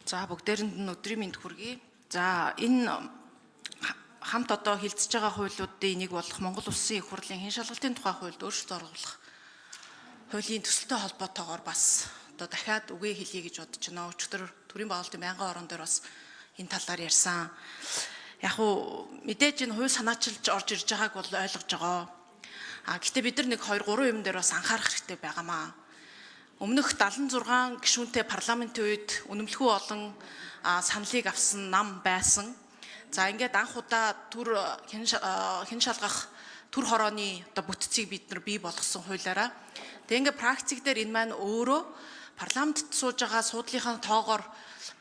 За бүгдээрэнд нь өдрийн мэнд хүргэе. За энэ хамт одоо хилцэж байгаа хуулиудын нэг болох Монгол Улсын их хурлын хэн шалгалтын тухай хуульд өөрчлөлт оруулах хуулийн төсөлтэй холбоотойгоор бас одоо дахиад үгээ хэлье гэж бодож байна. Өчигдөр төрийн байгуулалтын байнгын орон дээр бас энэ талаар ярьсан. Яг уу мэдээж энэ хууль санаачилж орж ирж байгааг бол ойлгож байгаа. Гэхдээ бид нар нэг 2-3 юм дээр бас анхаарах хэрэгтэй байгаамаа. Өмнөх 76 гишүүнтэй парламентын үед үнэмлэхүй олон саналыг авсан нам байсан. За ингээд анх удаа төр хэн шалгах төр хорооны одоо бүтцийг бид нар бий болгосон хуулиараа. Тэгээ ингээд практик дээр энэ маань өөрөө парламентд сууж байгаа суудлынхаа тоогоор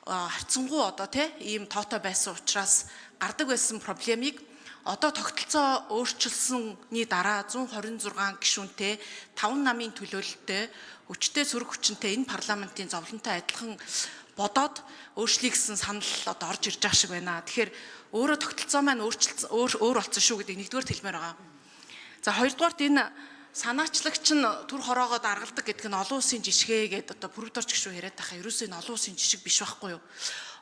харьцангуй одоо ийм тоотой байсан учраас гардаг байсан проблемыг одоо тогтолцоо өөрчилсөний дараа 126 гишүүнтэй 5 намын төлөөлөлтөй хүчтэй сөрөг хүчинтэй энэ парламентын зовлонтой адилхан бодоод өөрчлөе гэсэн санал одоо орж ирж байгаа шиг байна. Тэгэхээр өөрөө тогтолцоо маань өөр болсон шүү гэдэг нэгдүгээр хэлмээр байгаа. За хоёрдугаарт энэ санаачлагч нь төр хороогоо даргалдаг гэдэг нь олон улсын жишгээ гэдэг одоо бүрдорч гişүү яриад байгаа. Ерөөсөө энэ олон улсын жишг биш байхгүй юу?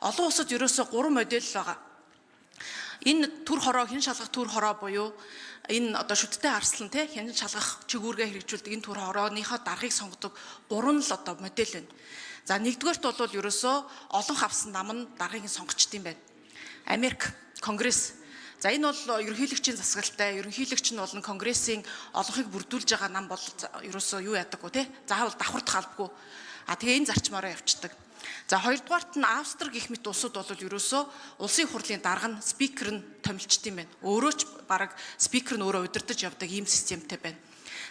Олон улсад ерөөсөө 3 модель байгаа. Энэ төр хороо хэн шалгах төр хороо буюу энэ одоо шүттэй арслан хэн шалгах чигүүргээ хэрэгжүүлдэг энэ төр хорооныхоо даргыг сонгодог 3 л одоо модель байна. За нэгдүгээрт бол ерөөсөө олон хавсан нам нь даргыг сонгочд юм байна. Америк Конгресс. За энэ бол ерөнхийлөгчийн засаглалтай. Ерөнхийлөгч нь болон Конгрессийн олонхыг бүрдүүлж байгаа нам бол ерөөсөө юу ядаггүй заавал давхардах албагүй. Тэгээ энэ зарчмаараа явцдаг. За хоёрдугаарт нь Австри гэх мэт улсууд бол ерөөсөө улсын хурлын дарга нь спикер нь томилчд юм байна. Өөрөө ч бараг спикер нь өөрөө удирдах явдаг ийм системтэй байна.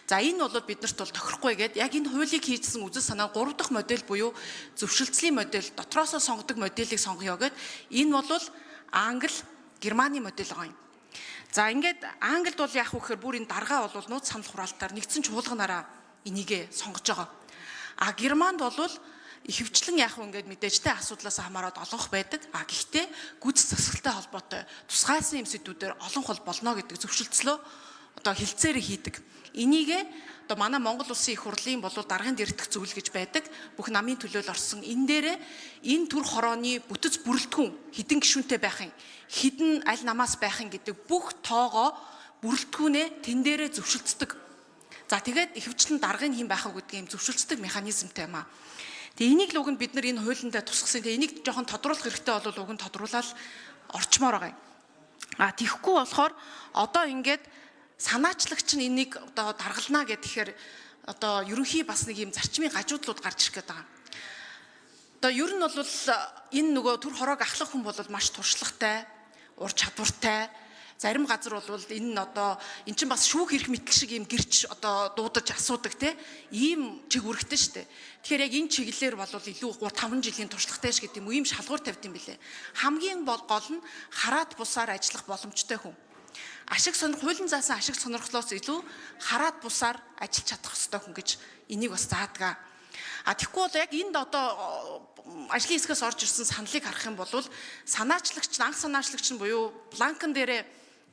За энэ бол биднэрт бол тохирохгүй гэдэг. Яг энэ хуулийг хийжсэн үзэл санаа 3 дахь модель буюу зөвшөлтслийн модель, дотроосоо сонгодог моделийг сонгоё гэд. Энэ бол Англи, Германы модель байгаа юм. За ингээд Англид бол яах вэ гэхээр бүр энэ дарга бол нууц санал хураалтаар нэгдсэн чуулганаараа энийгээ сонгож байгаа. Германд бол ихэвчлэн яах вэ ингээд мэдээжтэй асуудлаас хамаарат олонх байдаг. Гэхдээ гүйц засаглалтай холбоотой тусгайсан юм сэдвүүдээр олон хол болно гэдэг зөвшөлтслөө одоо хилцээрээ хийдэг. Энийгээ одоо манай Монгол Улсын их хурлын болоо даргын дэрдэх зүйл гэж байдаг. Бүх намын төлөөл орсон. Энэ дээрээ энэ төр хорооны бүтэц бүрэлдэхүүн хэдэн гишүүнтэй байх юм, хэдэн аль намаас байх юм гэдэг бүх тоогоо бүрэлдэхүүнээ тэн дээрээ зөвшөлдсдөг. За тэгээд ихэвчлэн даргын хэн байх вэ гэдэг юм зөвшөлдсдөг механизмтай юм аа. Тэгээ энийг л уг нь бид нар энэ хуулиндаа тусгасан. Тэгээ энийг жоохон тодруулах хэрэгтэй бол уг нь тодруулаад орчмоор байгаа юм. Тийхгүй болохоор одоо ингээд санаачлагч нь энийг одоо даргалнаа гэхээр одоо ерөнхий бас нэг юм зарчмын гажуудлууд гарч ирэх гээд байгаа. Одоо ер нь бол энэ нөгөө төр хороог ахлах хүн бол маш туршлагатай, ур чадвартай. Зарим газар бол энэ нь одоо эн чинь бас шүүх эрх мэдэл шиг юм гэрч одоо дуудаж асуудаг ийм чиг үүрэгтэй шүү дээ. Тэгэхээр яг энэ чиглэлээр бол илүү 3-5 жилийн туршлагатай ш гэдэг юм уу ийм шалгуур тавьд юм билээ. Хамгийн гол нь хараад бусаар ажиллах боломжтой хүн. Хуулийн заасан ашиг сонирхлоос илүү хараад бусаар ажиллаж чадах ёстой хүн гэж энийг бас заадаг. Тэгэхгүй бол яг энд одоо ажлын хэсгээс орж ирсэн саналыг харах юм бол санаачлагч, анх санаачлагч нь буюу бланкн дээрээ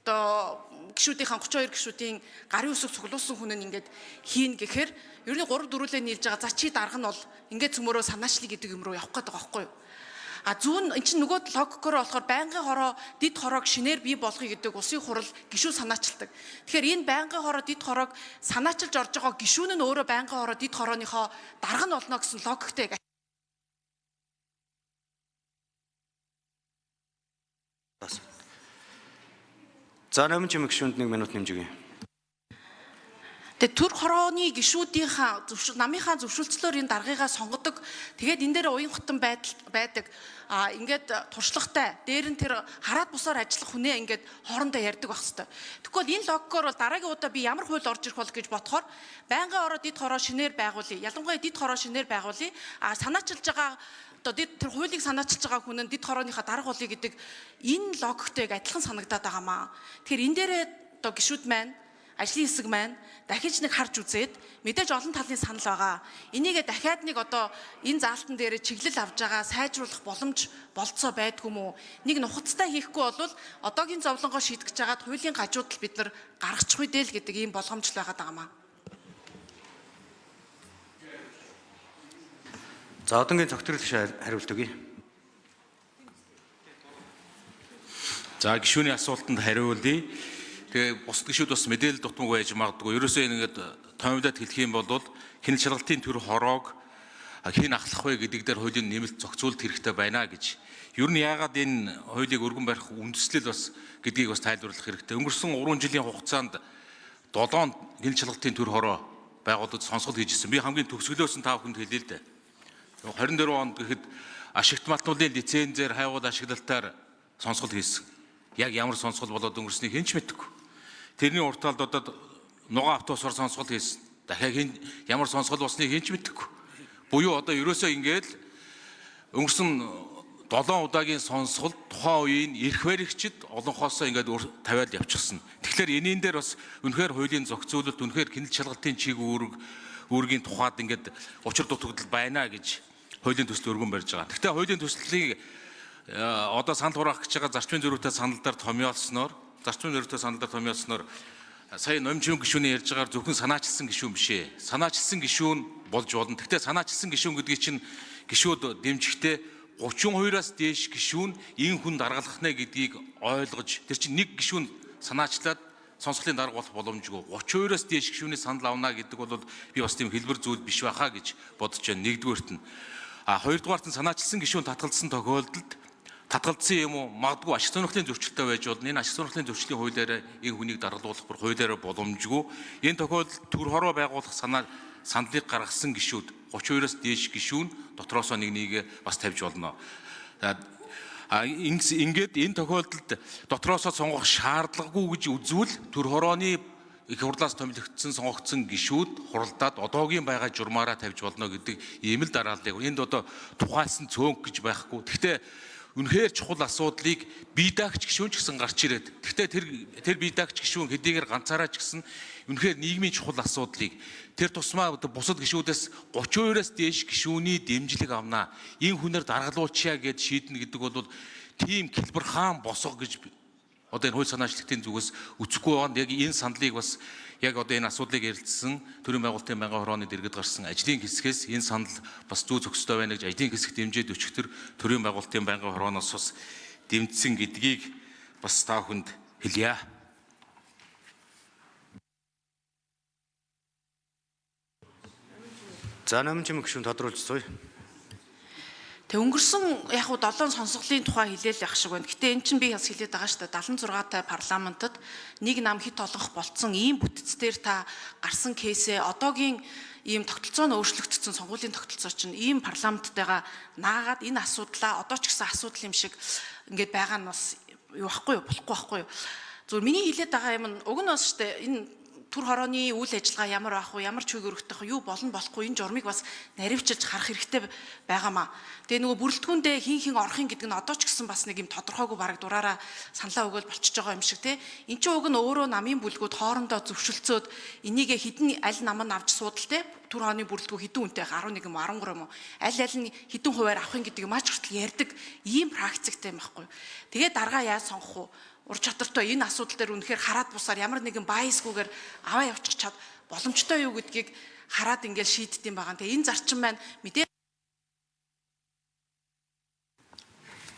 одоо гишүүдийн 32 гишүүдийн гарын үсэг цуглуулсан хүн нь ингээд хийн гэхээр ер нь 3-4-лээ нийлж байгаа. За чи дарга нь бол ингээд цөмөрөө санаачлал гэдэг юм руу явах гээд байгаа байхгүй юу? Зүүн эн чинь нөгөө логикоор болохоор байнгын хороо дид хороог шинээр бий болгоё гэдэг улсын хурал гишүү санаачилдаг. Тэгэхээр энэ байнгын хороо дид хороог санаачилж орж байгаа гишүүн нь өөрөө байнгын хороо дид хорооныхоо дарга нь болно гэсэн логиктэй. За намын чимэг гишүүнд 1 минут нэмж өгье. Тэгээ төр хорооны гишүүдийнхаа намынхаа зөвшөлтслөөр энэ даргыгаа сонгодог. Тэгээд энэ дээр уян хутан байдаг. Ингээд туршлагатай. Дээр нь тэр хараад бусаар ажиллах хүнээ ингээд хоорондоо ярьдаг байх хэвээр. Тэгвэл энэ логикоор бол дараагийн удаа би ямар хууль орж ирэх бол гэж бодохоор байнгын хороо дид хороо шинээр байгуулъя. Ялангуяа дид хороо шинээр байгуулъя. Санаачилж байгаа одоо тэр хуулийг санаачилж байгаа хүн нь дид хорооныхаа дарга болъё гэдэг энэ логиктэй адилхан санагдаад байгаамаа. Тэгэхээр энэ дээрээ одоо гишүүд маань ажлын хэсэг маань дахиж нэг харж үзээд мэдээж олон талын санал байгаа. Энийгээ дахиад нэг одоо энэ заалтан дээр чиглэл авж байгаа сайжруулах боломж болцоо байдгүй мүү. Нэг нухацтай хийхгүй бол одоогийн зовлонгоо шийдэж чагаад хуулийн гажуудал бид нар гаргачих үедээ л гэдэг ийм болгоомжл байгаа даамаа. За одонгийн цогцлогч хариулт өгье. За гишүүний асуултанд хариулъя. Тэгээ бусад гишүүд бас мэдээлэл дутмаг байж магадгүй. Ерөөсөө ингээд томьёолоод хэлэх юм бол хяналт шалгалтын төр хороог хэн ахлах вэ гэдэг дээр хуулийн нэмэлт зохицуулалт хэрэгтэй байна гэж. Ер нь яагаад энэ хуулийг өргөн барих үндэслэл бас гэдгийг бас тайлбарлах хэрэгтэй. Өнгөрсөн 3 жилийн хугацаанд 7 хяналт шалгалтын төр хороо байгууллагад сонсгол хийжсэн. Би хамгийн төгсгөлөөс нь та бүхэнд хэлье л дээ. 24 онд гэхэд ашигт малтнуулын лицензээр хайгуул ашиглалтаар сонсгол хийсэн. Яг ямар сонсгол болоод өнгөрснийг хэн ч мэдэхгүй. Тэрний уртаалд одоо нугаан автобусаар сонсгол хийсэн. Дахиад ямар сонсгол болсныг хэн ч мэдэхгүй. Буюу одоо ерөөсөө ингээд өнгөрсөн 7 удаагийн сонсгол тухайн үеийн эрх баригчид олонхоосоо ингээд тавиад явчихсан. Тэгэхээр энээн дээр бас үнэхээр хуулийн зохицуулалт, үнэхээр хяналт шалгалтын чиг үүргийн тухайд ингээд учир дутагдал байна гэж хуулийн төсөл өргөн барьж байгаа. Гэхдээ хуулийн төслийг одоо санал хураах гэж байгаа зарчмын зөрүүтэй саналдаар томьёолсноор сая номжийн гишүүний ярьж байгаагаар зөвхөн санаачилсан гишүүн биш ээ. Санаачилсан гишүүн болж болно. Гэхдээ санаачилсан гишүүн гэдгийг чинь гишүүд дэмжихдээ 32-аас дээш гишүүн энэ хүн даргалах нэ гэдгийг ойлгож тэр чинь нэг гишүүн санаачлаад сонсголын дарга болох боломжгүй. 32-аас дээш гишүүний санал авна гэдэг бол би бас тийм хэлбэр зүйл биш байхаа гэж бодож байна. Нэгдүгээрт нь хоёрдугаарт нь санаачилсан гишүүн татгалзсан тохиолдолд татгалзсан юм уу магадгүй ашиг сонирхлын зөрчилтэй байж болно. Энэ ашиг сонирхлын зөрчлийн хуулиараа энэ хүнийг даргалуулах бүр хуулиараа боломжгүй. Энэ тохиолдолд төр хороо байгуулах саналыг гаргасан гишүүд 32-оос дээш гишүүн дотроосоо нэг бас тавьж болно. Ингээд энэ тохиолдолд дотроосоо сонгох шаардлагагүй гэж үзвэл төр хорооны их хурлаас томилогдсон сонгогдсон гишүүд хуралдаад одоогийн байгаа журмаараа тавьж болно гэдэг ийм л дарааллыг. Энд одоо тухайлсан цөөнх гэж байхгүй. Гэхдээ үнэхээр чухал асуудлыг бие даагч гишүүн ч гэсэн гарч ирээд. Гэхдээ тэр бие даагч гишүүн хэдийгээр ганцаараа ч гэсэн үнэхээр нийгмийн чухал асуудлыг тэр тусмаа бусад гишүүдээс 32-оос дээш гишүүний дэмжлэг авнаа. Энэ хүнээр даргалуулчаа гэд шийднэ гэдэг бол тийм хэлбэр хаан босго гэж одоо энэ хууль санаачлагчдын зүгээс үзэхгүй байгаа. Яг энэ сандлыг бас яг одоо энэ асуудлыг ярилцсан төрийн байгуулалтын байнгын хорооны дэргэд гарсан ажлын хэсгээс энэ санал бас зүй зохистой байна гэж ажлын хэсэг дэмжиж өчигдөр төрийн байгуулалтын байнгын хорооноос бас дэмжсэн гэдгийг бас та бүхэнд хэлье. За номжийн гишүүн тодруулж цуй. Тэг өнгөрсөн яг уу 7 сонсголын тухай хэлээл явах шиг байна. Гэтэ эн чинь би бас хэлээд байгаа шүү дээ. 76-тай парламентод нэг нам хит олонх болцсон ийм бүтц дээр та гарсан кейсээ одоогийн ийм тогтолцоо нь өөрчлөгдсөн сонгуулийн тогтолцоо чинь ийм парламенттайгаа наагаад энэ асуудлаа одоо ч гэсэн асуудал юм шиг ингээд байгаа нь бас юу байхгүй юу болохгүй байхгүй юу. Зөв миний хэлээд байгаа юм нь уг нь бас шүү дээ. Энэ төр хорооны үйл ажиллагаа ямар байх вэ? Ямар чиг өргөх вэ? Юу болно болохгүй энэ журмыг бас наривчилж харах хэрэгтэй байгаамаа. Тэгээ нөгөө бүрэлдэхүүндээ хин орохын гэдэг нь одоо ч гэсэн бас нэг юм тодорхойгүй бараг дураараа саналаа өгөөл болчихж байгаа юм шиг те. Энд чинь уг нь өөрөө намын бүлгүүд хоорондоо зөвшөлдсөд энийг хідэн аль нам нь авч суудал те. Төр хорооны бүрэлдэхүүн хідэн үнэтэй 11 юм 13 юм уу? Аль нь хідэн хуваар авахын гэдэг маш хүртэл ярьдаг ийм практиктэй юм байхгүй. Тэгээ даргаа яаж сонгох вэ? Ур чадвартай энэ асуудал дээр үнэхээр хараад бусаар ямар нэгэн байсгүйгээр аваа явуучих чад боломжтой юу гэдгийг хараад ингээл шийддэм байгаа. Тэгээ энэ зарчим маань мэдээ.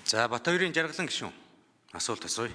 За Бат хоёрын жаргалан гишүүн асуулт асууя.